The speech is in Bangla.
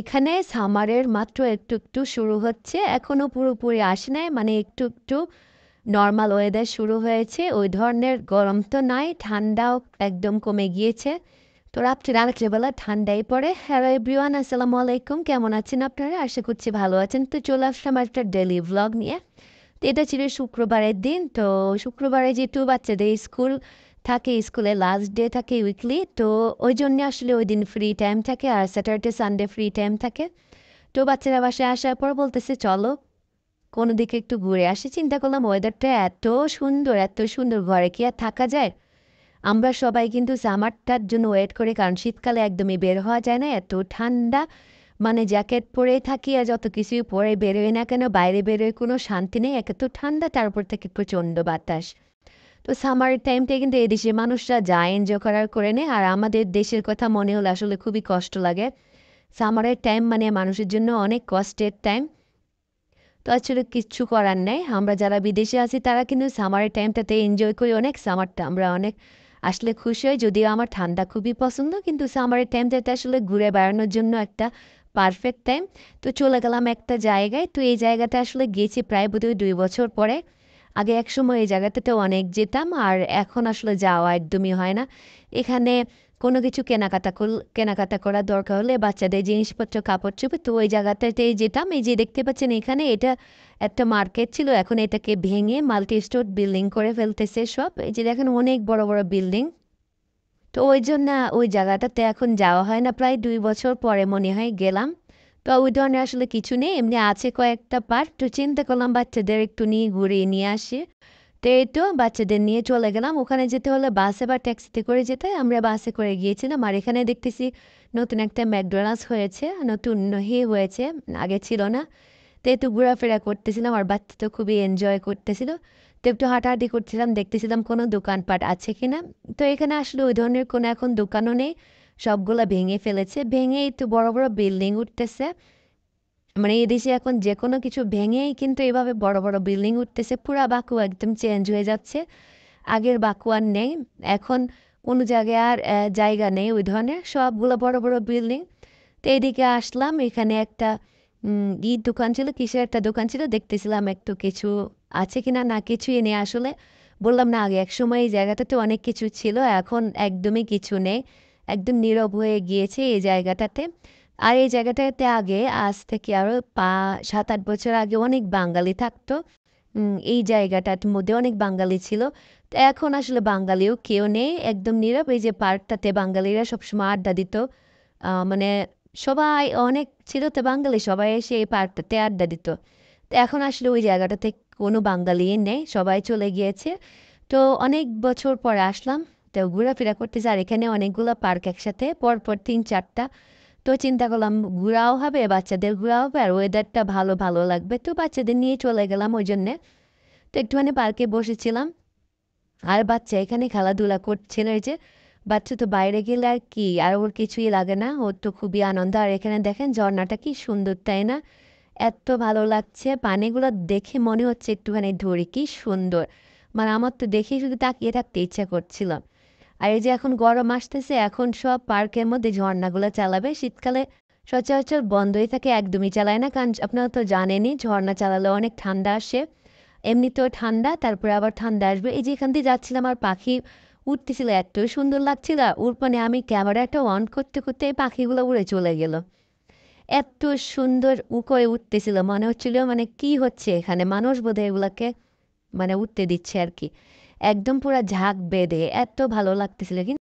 এখানে সামারের মাত্র একটু একটু শুরু হচ্ছে, এখনো পুরোপুরি আসে নাই, মানে একটু একটু নর্মাল ওয়েদার শুরু হয়েছে। ওই ধরনের গরম তো নাই, ঠান্ডাও একদম কমে গিয়েছে। তো রাত্রিবেলা ঠান্ডাই পড়ে। হ্যালো এভরিওয়ান, আসসালামু আলাইকুম। কেমন আছেন আপনারা? আশা করছি ভালো আছেন। তো চলে আসলাম একটা ডেলি ভ্লগ নিয়ে। তো এটা ছিল শুক্রবারের দিন। তো শুক্রবারে যেহেতু বাচ্চাদের স্কুল থাকে, স্কুলে লাস্ট ডে থাকে উইকলি, তো ওই জন্য আসলে ওই দিন ফ্রি টাইম থাকে, আর স্যাটারডে সানডে ফ্রি টাইম থাকে। তো বাচ্চারা বাসায় আসার পর বলতেছে চলো কোনো দিকে একটু ঘুরে আসি। চিন্তা করলাম ওয়েদারটা এত সুন্দর, এত সুন্দর, ঘরে কি আর থাকা যায়? আমরা সবাই কিন্তু সামারটার জন্য ওয়েট করি, কারণ শীতকালে একদমই বের হওয়া যায় না, এত ঠান্ডা। মানে জ্যাকেট পরেই থাকি আর যত কিছুই পরে বেরোই না কেন, বাইরে বেরোয় কোনো শান্তি নেই, এত টান্দা, তারপর থেকে প্রচণ্ড বাতাস। তো সামার টাইমটা কিন্তু এই দেশের মানুষরা যায় এনজয় করার করে নেয়, আর আমাদের দেশের কথা মনে হলে আসলে খুবই কষ্ট লাগে। সামারের টাইম মানে মানুষের জন্য অনেক কষ্টের টাইম। তো আসলে কিচ্ছু করার নেই, আমরা যারা বিদেশে আছি তারা কিন্তু সামারের টাইমটাতে এনজয় করি অনেক, সামারটা আমরা অনেক আসলে খুশি হই। যদিও আমার ঠান্ডা খুবই পছন্দ, কিন্তু সামারের টাইমটাতে আসলে ঘুরে বেড়ানোর জন্য একটা পারফেক্ট টাইম। তো চলে গেলাম একটা জায়গায়। তো এই জায়গাটা আসলে গেছি প্রায় বোধহয় 2 বছর পরে। আগে একসময় এই জায়গাটাতে অনেক যেতাম, আর এখন আসলে যাওয়া একদমই হয় না। এখানে কোনো কিছু কেনাকাটা করার দরকার হলে বাচ্চাদের জিনিসপত্র, কাপড়-চোপড়, তো ওই জায়গাটাতেই যেতাম। এই যে দেখতে পাচ্ছেন এখানে, এটা একটা মার্কেট ছিল, এখন এটাকে ভেঙে মাল্টি স্টোর বিল্ডিং করে ফেলতেছে সব। এই যে দেখেন অনেক বড় বড় বিল্ডিং। তো ওই জন্য ওই জায়গাটাতে এখন যাওয়া হয় না, প্রায় 2 বছর পরে মনে হয় গেলাম। তো ওই ধরনের আসলে কিছু নেই, এমনি আছে কয়েকটা পার্ক। তো চিন্তা করলাম বাচ্চাদের একটু নিয়ে ঘুরিয়ে নিয়ে আসি। তো এই তো বাচ্চাদের নিয়ে চলে গেলাম। ওখানে যেতে হলে বাসে বা ট্যাক্সিতে করে যেতে হয়, আমরা বাসে করে গিয়েছিলাম। আর এখানে দেখতেছি নতুন একটা ম্যাকডোনাল্ডস হয়েছে, নতুন হয়েছে, আগে ছিল না। তো একটু ঘোরাফেরা করতেছিলাম, আর বাচ্চা তো খুবই এনজয় করতেছিল। তো একটু হাঁটাহাঁটি করছিলাম, দেখতেছিলাম কোনো দোকানপাট আছে কিনা। তো এখানে আসলে ওই ধরনের কোনো এখন দোকানও নেই, সবগুলা ভেঙে ফেলেছে। ভেঙে একটু বড় বড় বিল্ডিং উঠতেছে। মানে এই দেশে এখন যে কোনো কিছু ভেঙেই কিন্তু এভাবে বড় বড় বিল্ডিং উঠতেছে, পুরা বাকু একদম চেঞ্জ হয়ে যাচ্ছে। আগের বাকু আর নেই, এখন কোনো জায়গায় আর জায়গা নেই ওই ধরনের, সবগুলো বড় বড় বিল্ডিং। তো এইদিকে আসলাম, এখানে একটা দোকান ছিল, কিসের একটা দোকান ছিল, দেখতেছিলাম একটু কিছু আছে কিনা। না, কিছুই নেই আসলে। বললাম না, আগে এক সময় এই জায়গাটাতে অনেক কিছু ছিল, এখন একদমই কিছু নেই, একদম নীরব হয়ে গিয়েছে এই জায়গাটাতে। আর এই জায়গাটাতে আগে, আজ থেকে আরো 7-8 বছর আগে অনেক বাঙালি থাকতো। এই জায়গাটার মধ্যে অনেক বাঙালি ছিল। তো এখন আসলে বাঙালিও কেউ নেই, একদম নীরব। এই যে পার্কটাতে বাঙালিরা সবসময় আড্ডা দিত, মানে সবাই অনেক ছিল তো বাঙালি, সবাই এসে এই পার্কটাতে আড্ডা দিত। তো এখন আসলে ওই জায়গাটাতে কোনো বাঙালিই নেই, সবাই চলে গিয়েছে। তো অনেক বছর পরে আসলাম, তো ঘোরাফেরা করতেছি। আর এখানে অনেকগুলো পার্ক একসাথে পরপর 3-4টা। তো চিন্তা করলাম ঘোরাও হবে, বাচ্চাদের ঘোরাও হবে, আর ওয়েদারটা ভালো ভালো লাগবে। তো বাচ্চাদের নিয়ে চলে গেলাম ওই জন্যে। তো একটুখানি পার্কে বসেছিলাম, আর বাচ্চা এখানে খেলাধুলা করছিল। এই যে বাচ্চা তো বাইরে গেলে আর কি, আর ওর কিছুই লাগে না, ওর তো খুবই আনন্দ। আর এখানে দেখেন ঝর্ণাটা কি সুন্দর, তাই না? এত ভালো লাগছে, পানিগুলো দেখে মনে হচ্ছে একটুখানি ধরি, কি সুন্দর। মানে আমার তো দেখেই শুধু তাকিয়ে থাকতে ইচ্ছা করছিল। আর এই যে এখন গরম আসতেছে, এখন সব পার্কের মধ্যে ঝর্ণাগুলো চালাবে। শীতকালে সচরাচর বন্ধই থাকে, একদমই চালায় না, কারণ আপনারা তো জানেনই ঝর্ণা চালালে অনেক ঠান্ডা আসে। এমনিতেও ঠান্ডা, তারপরে আবার ঠান্ডা আসবে। এই যে এখান দিয়ে যাচ্ছিলাম আর পাখি উঠতেছিল, এত সুন্দর লাগছিল। ওর মানে আমি ক্যামেরাটা অন করতে করতে এই পাখিগুলো উড়ে চলে গেল। এত সুন্দর করে উঠতেছিল, মনে হচ্ছিল মানে কি হচ্ছে এখানে, মানুষ বোধহয় এগুলাকে মানে উঠতে দিচ্ছে আর কি। একদম পুরা ঝাঁক বেঁধে এত ভালো লাগতেছিল।